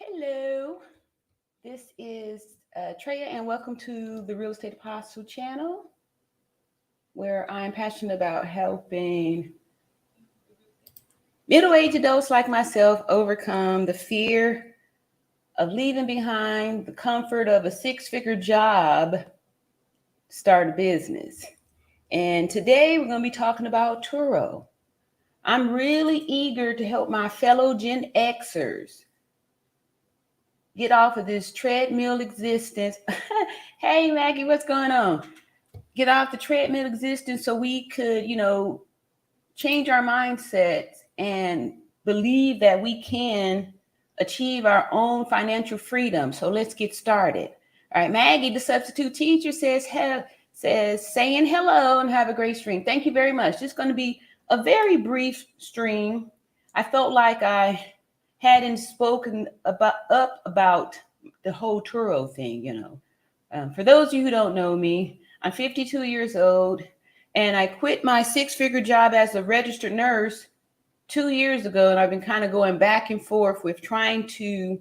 Hello, this is Treya, and welcome to the Real Estate Apostle channel, where I'm passionate about helping middle-aged adults like myself overcome the fear of leaving behind the comfort of a six-figure job to start a business. And today we're going to be talking about Turo. I'm really eager to help my fellow Gen Xers get off of this treadmill existence. Hey, Maggie, what's going on? Get off the treadmill existence so we could, change our mindsets and believe that we can achieve our own financial freedom. So let's get started. All right, Maggie, the substitute teacher says saying hello and have a great stream. Thank you very much. This is going to be a very brief stream. I felt like I hadn't spoken about the whole Turo thing. For those of you who don't know me, I'm 52 years old, and I quit my six-figure job as a registered nurse 2 years ago, and I've been kind of going back and forth with trying to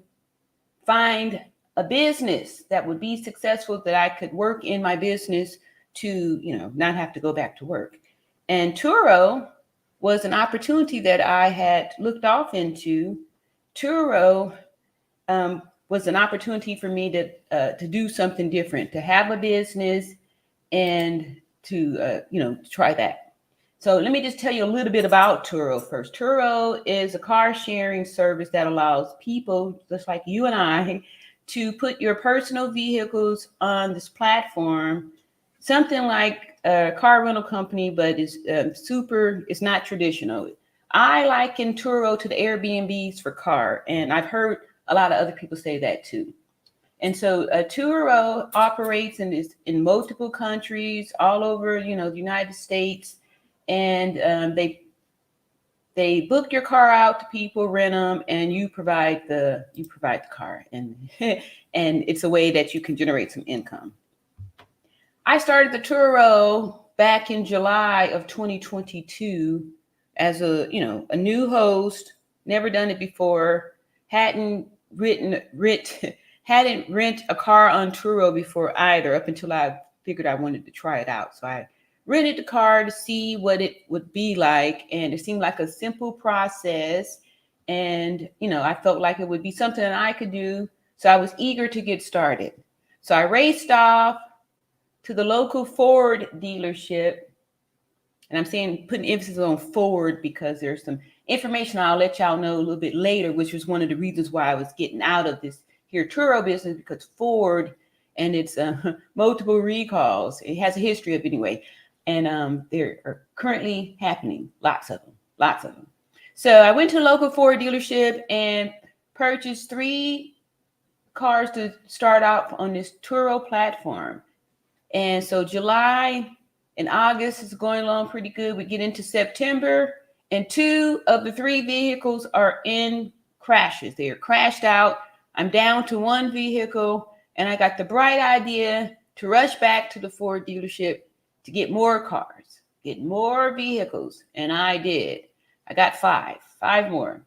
find a business that would be successful, that I could work in my business to, not have to go back to work. And Turo was an opportunity that I had looked off into. Turo was an opportunity for me to do something different, to have a business and to try that. So let me just tell you a little bit about Turo first. Turo is a car sharing service that allows people just like you and I to put your personal vehicles on this platform, something like a car rental company, but it's not traditional. I liken Turo to the Airbnbs for car, and I've heard a lot of other people say that too. And so Turo operates in multiple countries all over, the United States, and they book your car out to people, rent them, and you provide the car, and and it's a way that you can generate some income. I started the Turo back in July of 2022 as a new host, never done it before, hadn't hadn't rent a car on Turo before either, up until I figured I wanted to try it out. So I rented the car to see what it would be like, and it seemed like a simple process, and I felt like it would be something that I could do, so I was eager to get started. So I raced off to the local Ford dealership, and I'm saying putting emphasis on Ford because there's some information I'll let y'all know a little bit later, which was one of the reasons why I was getting out of this here Turo business, because Ford and its multiple recalls, it has a history of it anyway, and there are currently happening lots of them. So I went to the local Ford dealership and purchased 3 cars to start out on this Turo platform. And so July and August is going along pretty good. We get into September, and 2 of the 3 vehicles are in crashes. They are crashed out. I'm down to 1 vehicle, and I got the bright idea to rush back to the Ford dealership to get more cars, get more vehicles, and I did. I got 5 more,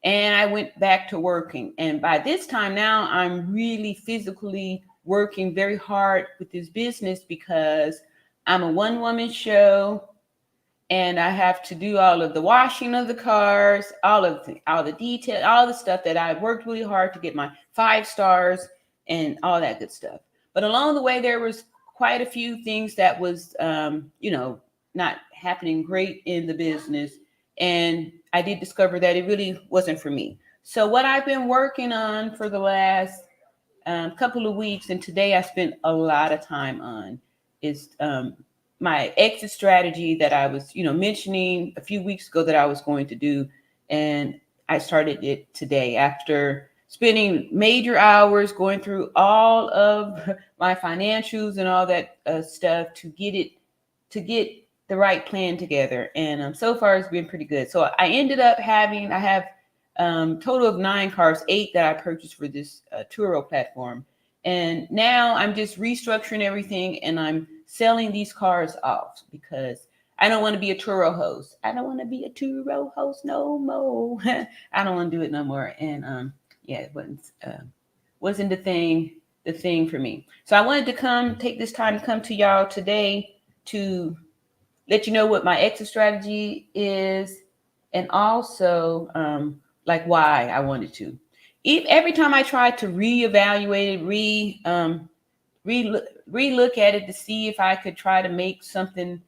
and I went back to working. And by this time now, I'm really physically working very hard with this business because I'm a one-woman show, and I have to do all of the washing of the cars, all the detail, all the stuff that I worked really hard to get my 5 stars and all that good stuff. But along the way, there was quite a few things that was, not happening great in the business. And I did discover that it really wasn't for me. So what I've been working on for the last couple of weeks, and today I spent a lot of time on, is my exit strategy that I was, mentioning a few weeks ago that I was going to do. And I started it today after spending major hours going through all of my financials and all that stuff to get the right plan together. And so far it's been pretty good. So I ended up I have total of 9 cars, 8 that I purchased for this Turo platform. And now I'm just restructuring everything, and I'm selling these cars off because I don't want to be a Turo host. I don't want to be a Turo host no more. I don't want to do it no more. And yeah, it wasn't the thing for me. So I wanted to take this time to come to y'all today to let you know what my exit strategy is, and also like why I wanted to. Every time I tried to reevaluate it, re-look at it to see if I could try to make something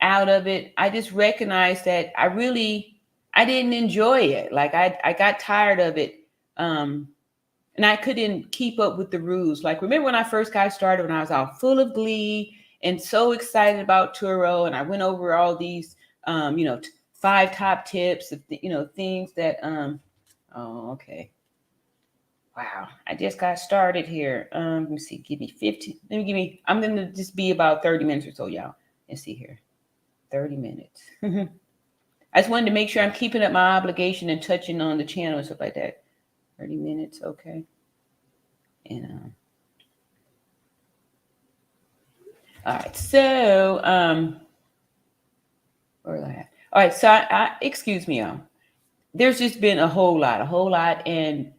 out of it, I just recognized that I didn't enjoy it. Like I got tired of it. And I couldn't keep up with the rules. Like, remember when I first got started, when I was all full of glee and so excited about Turo, and I went over all these, 5 top tips of, things that, oh, okay. Wow. I just got started here. Let me see. Give me 15. I'm going to just be about 30 minutes or so, y'all. Let's see here. 30 minutes. I just wanted to make sure I'm keeping up my obligation and touching on the channel and stuff like that. 30 minutes. Okay. And all right, so where was I at? All right, so I excuse me, y'all. There's just been a whole lot, and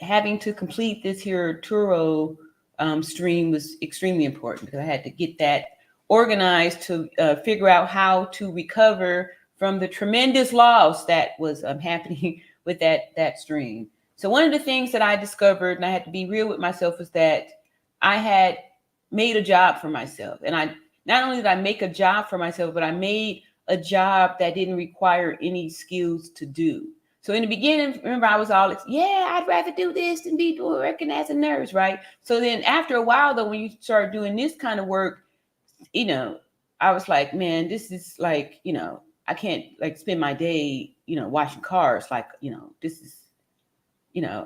having to complete this here Turo stream was extremely important because I had to get that organized to figure out how to recover from the tremendous loss that was happening with that stream. So one of the things that I discovered, and I had to be real with myself, was that I had made a job for myself. And I not only did I make a job for myself, but I made a job that didn't require any skills to do. So in the beginning, remember, I was all, yeah, I'd rather do this than be working as a nurse, right? So then after a while, though, when you start doing this kind of work, I was like, man, this is like, I can't like spend my day, washing cars. Like, this is,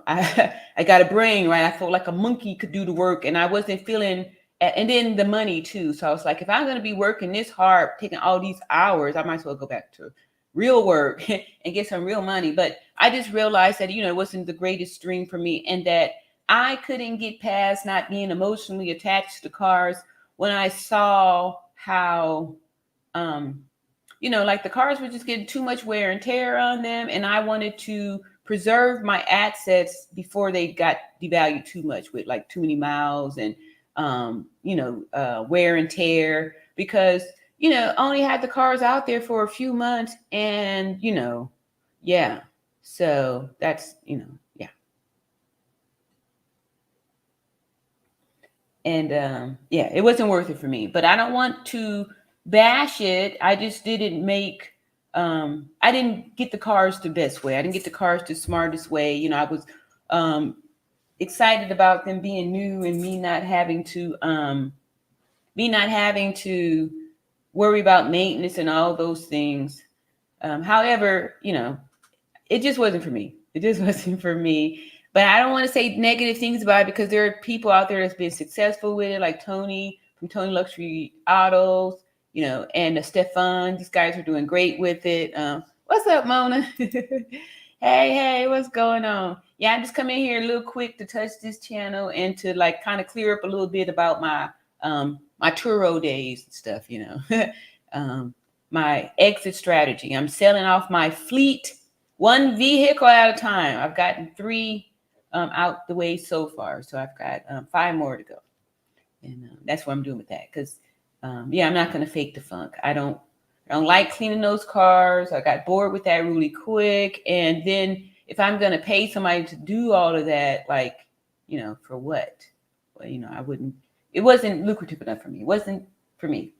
I got a brain, right? I felt like a monkey could do the work, and I wasn't feeling, and then the money too. So I was like, if I'm going to be working this hard, taking all these hours, I might as well go back to real work and get some real money. But I just realized that, it wasn't the greatest dream for me, and that I couldn't get past not being emotionally attached to cars when I saw how, like the cars were just getting too much wear and tear on them. And I wanted to preserve my assets before they got devalued too much with like too many miles and, wear and tear, because, only had the cars out there for a few months, and, yeah. So that's, yeah. And yeah, it wasn't worth it for me. But I don't want to bash it. I just didn't I didn't get the cars the best way. I didn't get the cars the smartest way. I was excited about them being new and me not having to worry about maintenance and all those things. However, it just wasn't for me. It just wasn't for me. But I don't want to say negative things about it, because there are people out there that's been successful with it, like Tony from Tony Luxury Autos, and Stefan. These guys are doing great with it. What's up, Mona? Hey, what's going on? Yeah, I'm just coming here a little quick to touch this channel and to like kind of clear up a little bit about my my Turo days and stuff, my exit strategy. I'm selling off my fleet, one vehicle at a time. I've gotten 3 out the way so far, so I've got 5 more to go, and that's what I'm doing with that. Because yeah, I'm not going to fake the funk. I don't like cleaning those cars. I got bored with that really quick, and then if I'm going to pay somebody to do all of that, like, for what? Well, I wouldn't. It wasn't lucrative enough for me. It wasn't for me.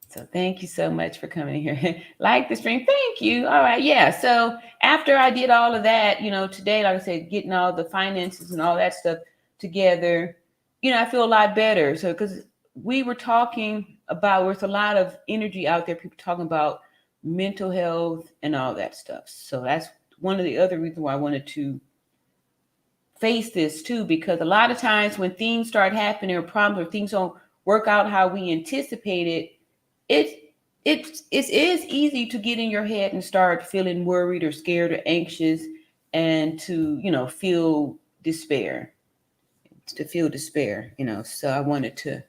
So thank you so much for coming here. Like the stream. Thank you. All right. Yeah. So after I did all of that, today, like I said, getting all the finances and all that stuff together, I feel a lot better. So, because we were talking about, there's a lot of energy out there, people talking about mental health and all that stuff. So that's one of the other reasons why I wanted to face this too, because a lot of times when things start happening or problems or things don't work out how we anticipated, it is easy to get in your head and start feeling worried or scared or anxious, and to feel despair. So I wanted to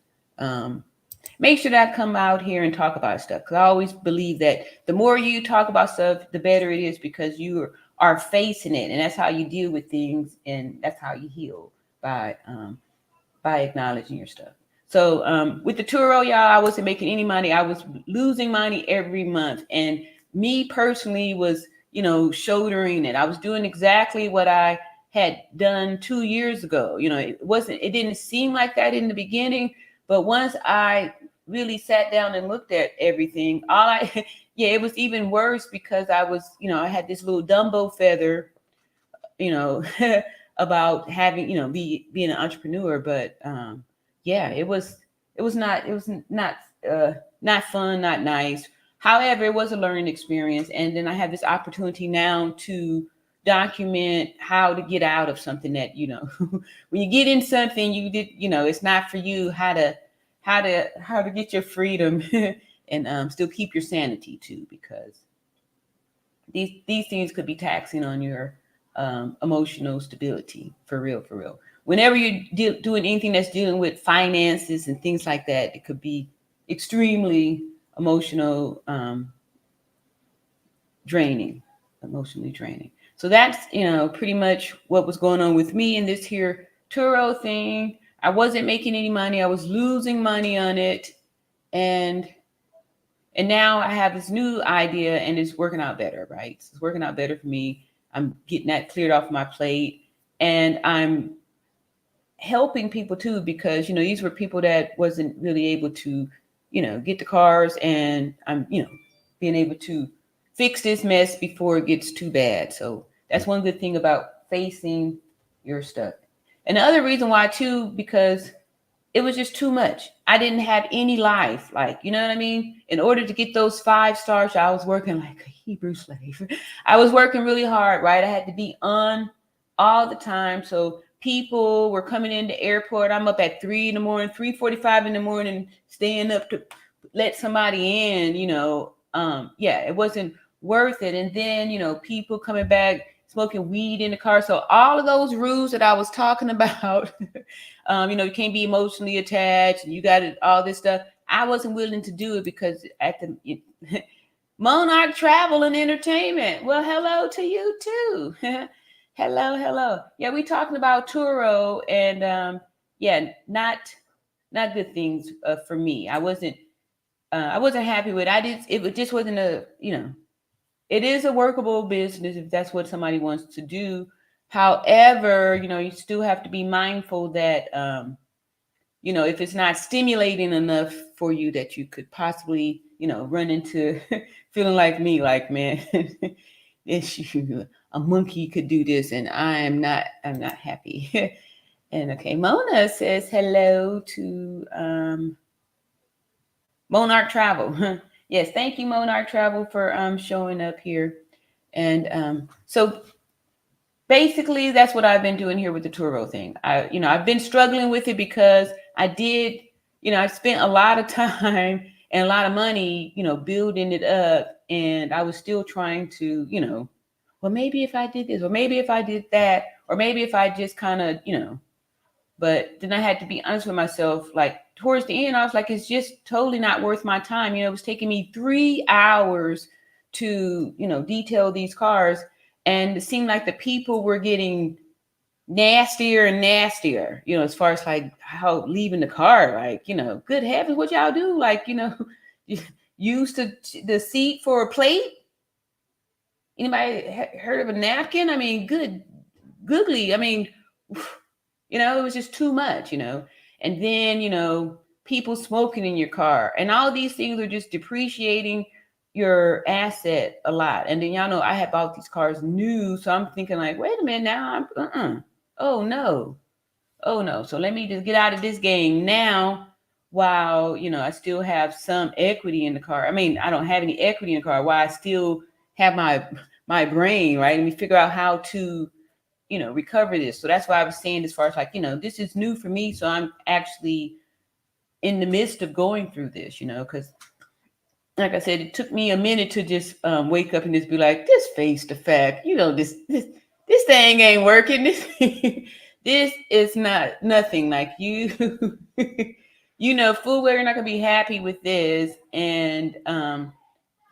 make sure that I come out here and talk about stuff, because I always believe that the more you talk about stuff, the better it is, because you are are facing it, and that's how you deal with things, and that's how you heal by acknowledging your stuff. So with the Turo, y'all, I wasn't making any money. I was losing money every month, and me personally was, shouldering it. I was doing exactly what I had done 2 years ago. It didn't seem like that in the beginning, but once I really sat down and looked at everything, yeah, it was even worse because I was, I had this little Dumbo feather, you know, about having, being an entrepreneur. But yeah, it was not fun, not nice. However, it was a learning experience. And then I have this opportunity now to document how to get out of something that, when you get in something you did, it's not for you, how to get your freedom and still keep your sanity too, because these things could be taxing on your emotional stability, for real, for real. Whenever you're doing anything that's dealing with finances and things like that, it could be extremely emotional, draining, emotionally draining. So that's, pretty much what was going on with me in this here Turo thing. I wasn't making any money. I was losing money on it. And now I have this new idea and it's working out better, right? It's working out better for me. I'm getting that cleared off my plate, and I'm helping people too, because, these were people that wasn't really able to, get the cars, and I'm, being able to fix this mess before it gets too bad. So that's one good thing about facing your stuff. And the other reason why too, because it was just too much. I didn't have any life. Like, you know what I mean? In order to get those 5 stars, I was working like a Hebrew slave. I was working really hard, right? I had to be on all the time. So people were coming in the airport. I'm up at 3 in the morning, 3:45 in the morning, staying up to let somebody in, yeah, it wasn't worth it. And then, people coming back, smoking weed in the car. So all of those rules that I was talking about, you can't be emotionally attached, and you got it, all this stuff. I wasn't willing to do it because at the Monarch Travel and Entertainment. Well, hello to you too. hello. Yeah, we talking about Turo, and yeah, not good things for me. I wasn't happy with it. It just wasn't it is a workable business if that's what somebody wants to do. However, you still have to be mindful that, if it's not stimulating enough for you, that you could possibly, run into feeling like me, like, man, a monkey could do this, and I'm not happy. And okay, Mona says hello to Monarch Travel. Yes, thank you, Monarch Travel, for showing up here. And so basically that's what I've been doing here with the Turo thing. I've been struggling with it because I spent a lot of time and a lot of money, building it up, and I was still trying to, well, maybe if I did this, or maybe if I did that, or maybe if I just kind of, but then I had to be honest with myself. Like towards the end, I was like, it's just totally not worth my time. It was taking me 3 hours to, detail these cars. And it seemed like the people were getting nastier and nastier, as far as like how leaving the car, like, good heavens, what y'all do? Like, use the seat for a plate. Anybody heard of a napkin? I mean, googly. I mean, it was just too much, and then, people smoking in your car, and all these things are just depreciating your asset a lot. And then y'all know I had bought these cars new, so I'm thinking like, wait a minute, now oh no. So let me just get out of this game now, while I still have some equity in the car. I mean, I don't have any equity in the car, while I still have my brain, right? Let me figure out how to recover this. So that's why I was saying, as far as like, this is new for me. So I'm actually in the midst of going through this, because like I said, it took me a minute to just wake up and just be like, just face the fact, this thing ain't working. This is nothing. Like you, full well you're not gonna be happy with this. And the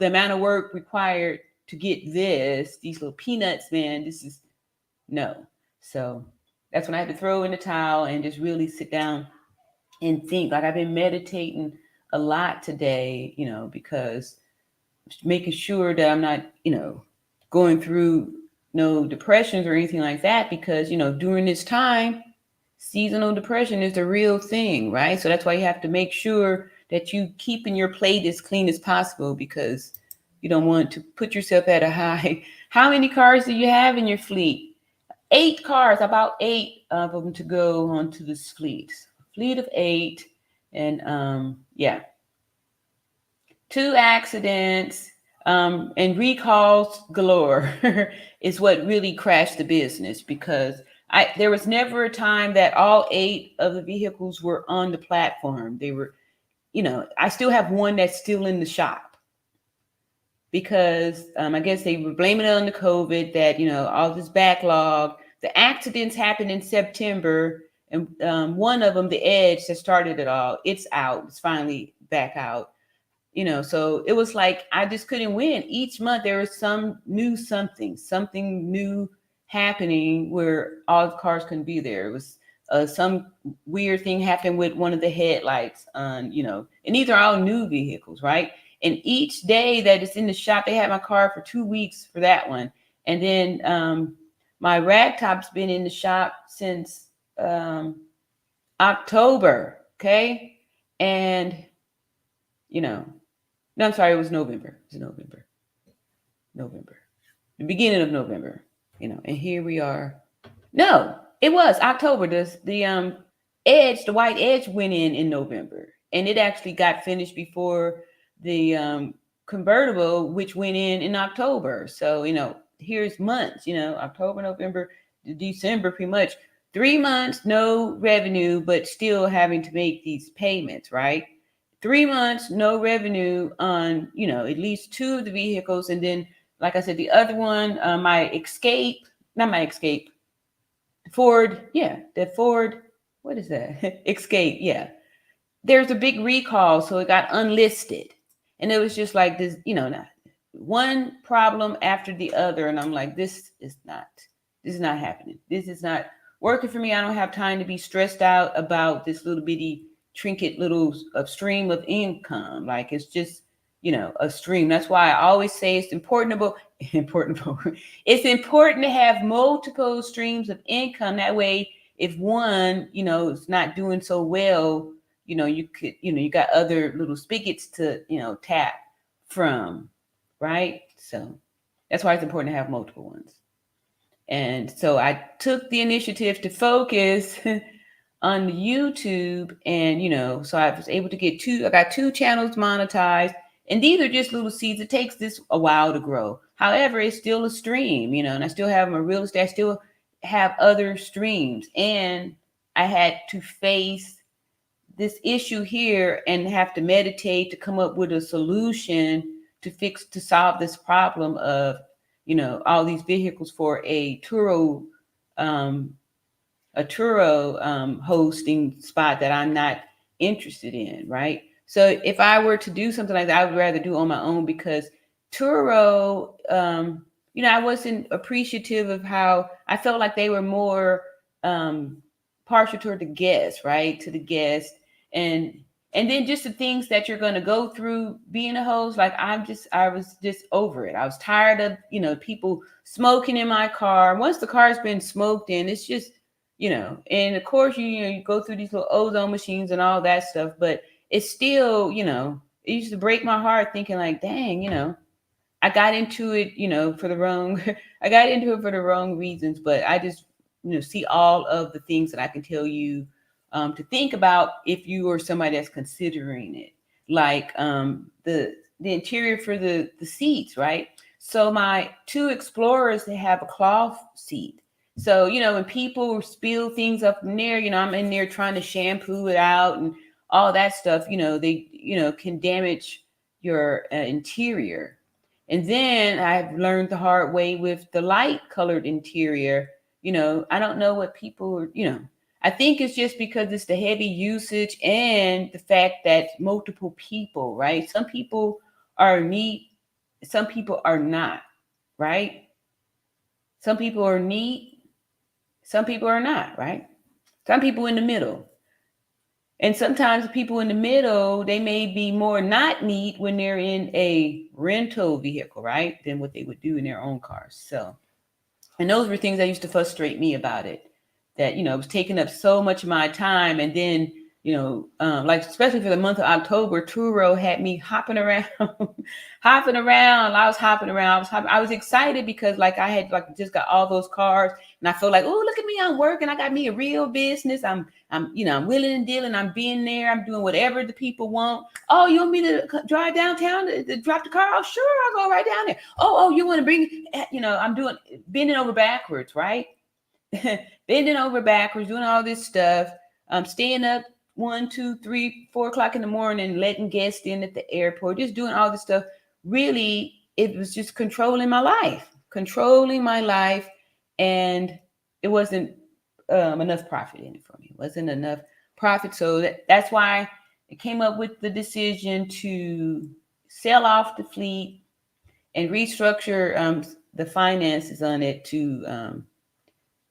amount of work required to get these little peanuts, man. This is no. So that's when I had to throw in the towel and just really sit down and think. Like I've been meditating a lot today, because making sure that I'm not, going through no depressions or anything like that, because, during this time, seasonal depression is the real thing, right? So that's why you have to make sure that you keeping your plate as clean as possible, because you don't want to put yourself at a high. How many cars do you have in your fleet? 8 cars, about 8 of them to go onto this fleet of 8. And yeah, 2 accidents, and recalls galore is what really crashed the business, because there was never a time that all 8 of the vehicles were on the platform. They were, I still have one that's still in the shop, because I guess they were blaming it on the COVID, that, all this backlog. The accidents happened in September, and one of them, the Edge that started it all, it's out. It's finally back out. So it was like I just couldn't win. Each month there was something new happening where all the cars couldn't be there. It was some weird thing happened with one of the headlights on, and these are all new vehicles, right? And each day that it's in the shop, they had my car for 2 weeks for that one. And then my rag top's been in the shop since October. Okay. And, no, I'm sorry, it was November. November. The beginning of November, and here we are. No, it was October. The Edge, the white Edge went in November. And it actually got finished before the convertible, which went in October. So, here's months, October, November, December, pretty much 3 months, no revenue, but still having to make these payments, right? 3 months, no revenue on, at least 2 of the vehicles. And then, like I said, the other one, Ford. Yeah, the Ford, what is that? Escape. Yeah. There's a big recall. So it got unlisted. And it was just like this, one problem after the other. And I'm like, this is not happening. This is not working for me. I don't have time to be stressed out about this little bitty trinket little stream of income. Like it's just, a stream. That's why I always say it's important it's important to have multiple streams of income. That way, if one, is not doing so well, you could, you got other little spigots to, tap from, right? So that's why it's important to have multiple ones. And so I took the initiative to focus on YouTube, and so I was able to get I got 2 channels monetized, and these are just little seeds. It takes this a while to grow. However, it's still a stream, and I still have my real estate. I still have other streams, and I had to face this issue here and have to meditate to come up with a solution to solve this problem of, all these vehicles for a Turo hosting spot that I'm not interested in, right? So if I were to do something like that, I would rather do on my own, because Turo, I wasn't appreciative of how I felt like they were more partial toward the guest, right? To the guest. And then just the things that you're going to go through being a host. Like I was just over it. I was tired of, people smoking in my car. Once the car's been smoked in, it's just, and of course, you go through these little ozone machines and all that stuff, but it's still, it used to break my heart thinking like, dang, I got into it, for the wrong, I got into it for the wrong reasons, but I just, see all of the things that I can tell you to think about if you are somebody that's considering it, like the interior for the seats, right? So my 2 Explorers, they have a cloth seat. So, when people spill things up in there, I'm in there trying to shampoo it out and all that stuff, they, can damage your interior. And then I've learned the hard way with the light colored interior. I don't know what people are, I think it's just because it's the heavy usage and the fact that multiple people, right? Some people are neat, some people are not. right? Some people are neat, some people are not, right? Some people in the middle. And sometimes people in the middle, they may be more not neat when they're in a rental vehicle, right? Than what they would do in their own cars. So, and those were things that used to frustrate me about it. That, it was taking up so much of my time. And then, like especially for the month of October, Turo had me hopping around, hopping around. I was hopping around. I was excited because like I had like just got all those cars, and I felt like, oh, look at me, I'm working. I got me a real business. I'm willing and dealing. I'm being there. I'm doing whatever the people want. Oh, you want me to drive downtown to drop the car? Oh, sure, I'll go right down there. Oh, you want to bring? I'm doing bending over backwards, right? Bending over backwards, doing all this stuff. Staying up 1, 2, 3, 4 o'clock in the morning, letting guests in at the airport, just doing all this stuff. Really, it was just controlling my life, and it wasn't enough profit in it for me. It wasn't enough profit, so that's why I came up with the decision to sell off the fleet and restructure the finances on it to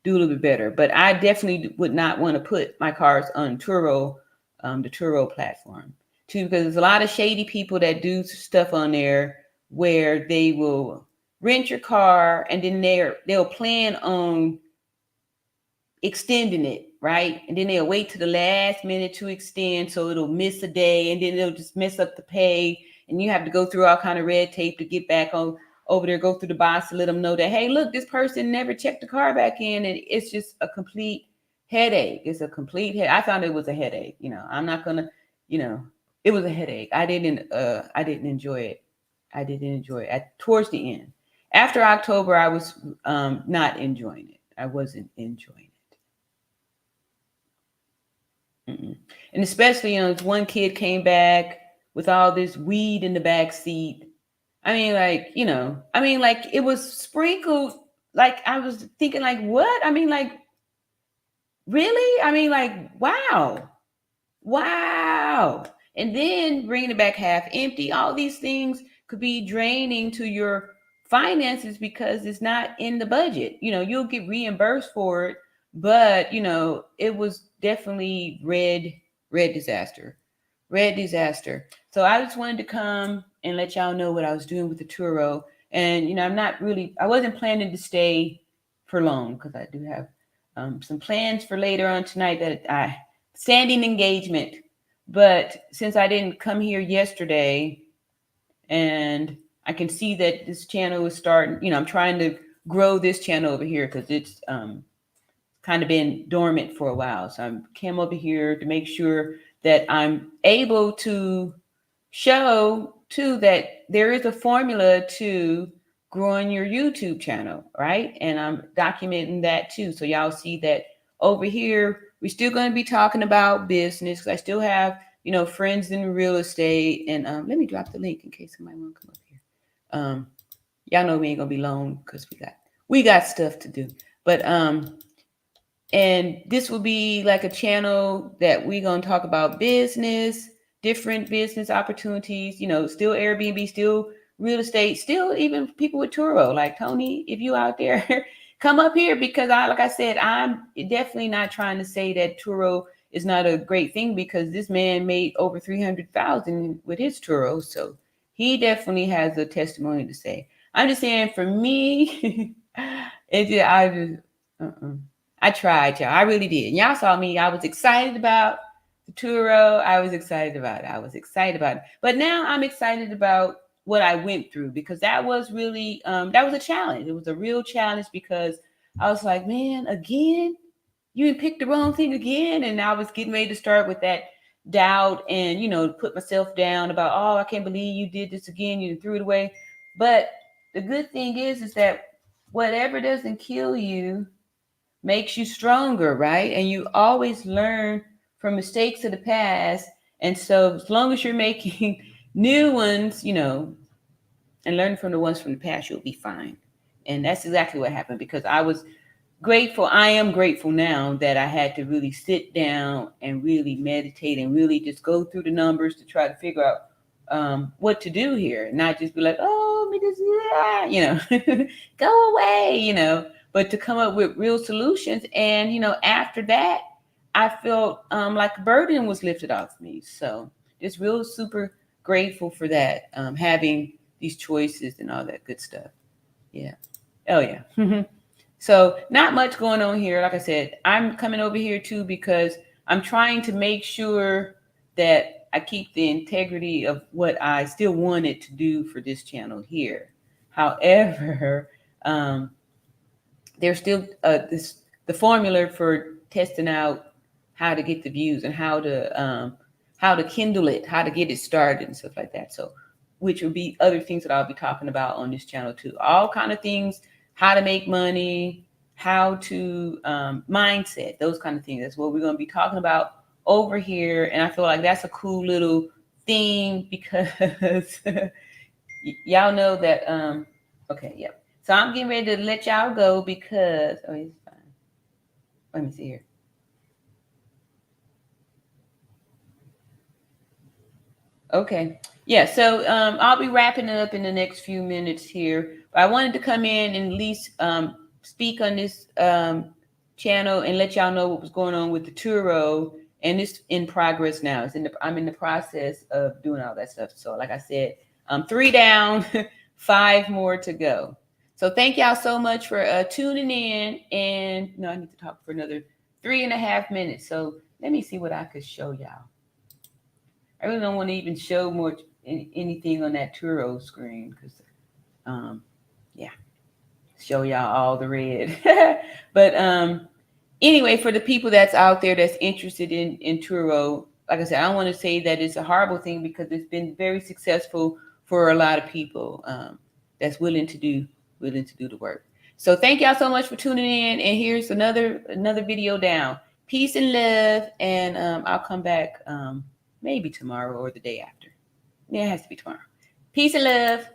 do a little bit better. But I definitely would not want to put my cars on Turo, the Turo platform, too, because there's a lot of shady people that do stuff on there where they will rent your car and then they'll plan on extending it, right? And then they'll wait to the last minute to extend, so it'll miss a day, and then they'll just mess up the pay, and you have to go through all kind of red tape to get back on over there, go through the boss to let them know that, hey, look, this person never checked the car back in, and it's just a complete headache. It's a complete head. I found it was a headache. I'm not gonna, it was a headache. I didn't enjoy it. I didn't enjoy it. Towards the end, after October, I was not enjoying it. I wasn't enjoying it. And especially, one kid came back with all this weed in the back seat. Like it was sprinkled. Like I was thinking, like, what? Like, really? Like, wow. And then bringing it back half empty. All these things could be draining to your finances because it's not in the budget. You'll get reimbursed for it, but it was definitely red disaster. Red disaster. So I just wanted to come and let y'all know what I was doing with the Turo. And, I wasn't planning to stay for long because I do have some plans for later on tonight that standing engagement. But since I didn't come here yesterday, and I can see that this channel is starting, I'm trying to grow this channel over here because it's kind of been dormant for a while. So I came over here to make sure that I'm able to show too that there is a formula to growing your YouTube channel, right? And I'm documenting that too. So y'all see that over here, we're still going to be talking about business because I still have, friends in real estate. And let me drop the link in case somebody want to come up here. Y'all know we ain't gonna be long because we got stuff to do. But and this will be like a channel that we're going to talk about business, different business opportunities, still Airbnb, still real estate, still even people with Turo. Like Tony, if you out there, come up here because like I said, I'm definitely not trying to say that Turo is not a great thing because this man made over 300,000 with his Turo. So he definitely has a testimony to say. I'm just saying for me, I tried, y'all. I really did. And y'all saw me. I was excited about the Turo. I was excited about it. But now I'm excited about what I went through because that was really, that was a challenge. It was a real challenge because I was like, man, again, you picked the wrong thing again. And I was getting ready to start with that doubt and, put myself down about, oh, I can't believe you did this again. You threw it away. But the good thing is that whatever doesn't kill you makes you stronger, right? And you always learn from mistakes of the past. And so as long as you're making new ones, and learning from the ones from the past, you'll be fine. And that's exactly what happened because I was grateful. I am grateful now that I had to really sit down and really meditate and really just go through the numbers to try to figure out what to do here. Not just be like, oh, told me this, go away, but to come up with real solutions. And, after that, I felt like a burden was lifted off me. So just real super grateful for that, having these choices and all that good stuff. Yeah. Oh, yeah. So not much going on here. Like I said, I'm coming over here too because I'm trying to make sure that I keep the integrity of what I still wanted to do for this channel here. However, there's still the formula for testing out how to get the views and how to kindle it, how to get it started and stuff like that. So, which will be other things that I'll be talking about on this channel too. All kind of things, how to make money, how to mindset, those kind of things. That's what we're going to be talking about over here. And I feel like that's a cool little thing because y'all know that. Okay, yep. So I'm getting ready to let y'all go because it's fine. Let me see here. Okay. Yeah, so I'll be wrapping it up in the next few minutes here. But I wanted to come in and at least speak on this channel and let y'all know what was going on with the Turo. And it's in progress now. I'm in the process of doing all that stuff. So like I said, 3 down, 5 more to go. So thank y'all so much for tuning in. And I need to talk for another 3.5 minutes. So let me see what I could show y'all. I really don't want to even show more anything on that Turo screen because, yeah, show y'all all the red. But anyway, for the people that's out there that's interested in Turo, like I said, I don't want to say that it's a horrible thing because it's been very successful for a lot of people that's willing to do the work. So thank y'all so much for tuning in. And here's another video down. Peace and love. And I'll come back maybe tomorrow or the day after. Yeah, it has to be tomorrow. Peace and love.